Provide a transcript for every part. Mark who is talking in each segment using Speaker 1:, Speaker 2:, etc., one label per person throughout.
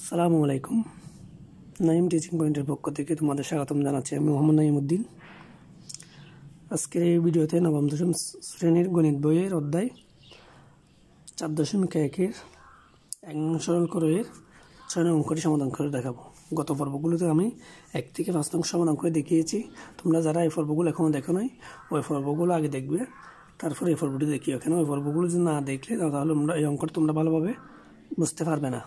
Speaker 1: আসসালামু আলাইকুম। নাইম টিচিং পয়েন্টের পক্ষ থেকে তোমাদের স্বাগতম জানাচ্ছি। আমি মোহাম্মদ নাইম উদ্দিন। আজকের এই ভিডিওতে নবম-দশম শ্রেণীর গণিত বইয়ের অধ্যায় 4.1-এর 1 নং সরল ক্রয়ের 6 নং অঙ্কটি সমাধান করে দেখাবো। গত পর্বগুলোতে আমি 1 থেকে 5 নং সমাধান করে দেখিয়েছি। তোমরা যারা এই পর্বগুলো এখনও দেখো নাই, ওই পর্বগুলো আগে দেখবে, তারপরে এই পর্বটি দেখিও। কেন ওই পর্বগুলো যদি না দেখলে তাহলে এই অঙ্কটা তোমরা ভালোভাবে বুঝতে পারবে না।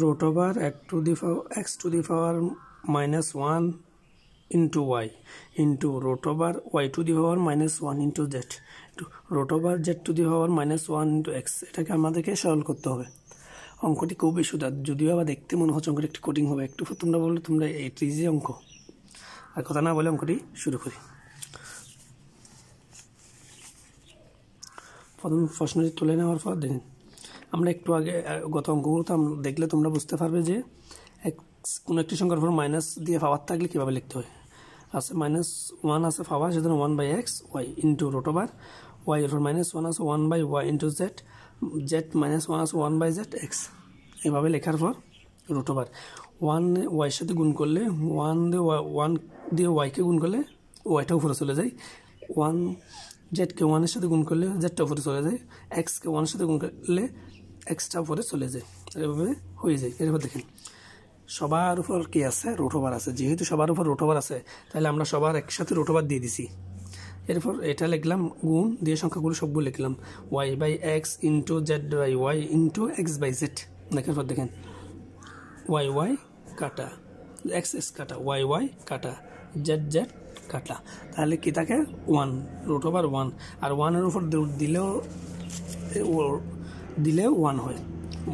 Speaker 1: root over x to the power minus 1 into y into root over y to the power minus 1 into z root over z to the power minus 1 into x। এটাকে আমাদেরকে সরল করতে হবে। অঙ্কটি খুবই সোজা, যদিও আবার দেখতে মনে হচ্ছে অঙ্কটি একটু কঠিন হবে। একটু তোমরা বললে তোমরা এটি যে অঙ্ক, আর কথা না বলে অঙ্কটি শুরু করি। প্রথম প্রশ্নটি তুলে নেওয়ার পর দেখেন, আমরা একটু আগে গত অঙ্কগুলো দেখলে তোমরা বুঝতে পারবে যে কোনো একটি সংখ্যার উপর মাইনাস দিয়ে পাওয়ার থাকলে কীভাবে লিখতে হয়। আছে -1 আছে পাওয়ার, সেজন্য 1/x y into root over y এর উপর -1 আছে 1/y ইন্টু z -1 আছে 1/z x। এভাবে লেখার পর রুট ওভার 1 y-এর সাথে গুণ করলে 1 দিয়ে y-কে গুণ করলে y-টা উপরে চলে যায়, 1 z-কে 1-এর সাথে গুণ করলে z-টা উপরে চলে যায়, x-কে 1-এর সাথে গুণ করলে x-টা উপরে চলে যায়। এভাবে হয়ে যায়। এরপর দেখেন সবার উপর কি আছে, রুট ওভার আছে। যেহেতু সবার উপর রুট ওভার আছে, তাহলে আমরা সবার একসাথে রুট ওভার দিয়ে দিছি। এরপর এটা লিখলাম গুণ দিয়ে সংখ্যাগুলো সবগুলো লিখলাম y/x into z/y into x/z। লেখার পর দেখেন y কাটা, x কাটা, y কাটা, z কাটা, তাহলে কি থাকে 1 রুট ওভার 1। আর 1-এর উপর দিলেও 1 হয়,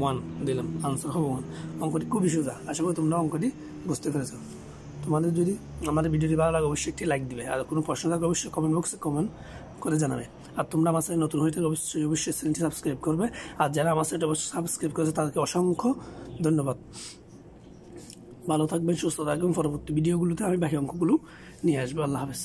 Speaker 1: 1 দিলাম, আনসার হবে 1। অঙ্কটি খুবই সোজা। আশা করি তোমরা অঙ্কটি বুঝতে পেরেছ। তোমাদের যদি আমাদের ভিডিওটি ভালো লাগে অবশ্যই একটি লাইক দিবে, আর কোনো প্রশ্ন থাকলে অবশ্যই কমেন্ট বক্সে কমেন্ট করে জানাবে। আর তোমরা আমার সাথে নতুন হয়ে থাকলে অবশ্যই চ্যানেলটি সাবস্ক্রাইব করবে। আর যারা আমার সাথে অবশ্যই সাবস্ক্রাইব করেছে তাদেরকে অসংখ্য ধন্যবাদ। ভালো থাকবেন, সুস্থ থাকবেন। পরবর্তী ভিডিওগুলোতে আমি বাকি অঙ্কগুলো নিয়ে আসবো। আল্লাহ হাফেজ।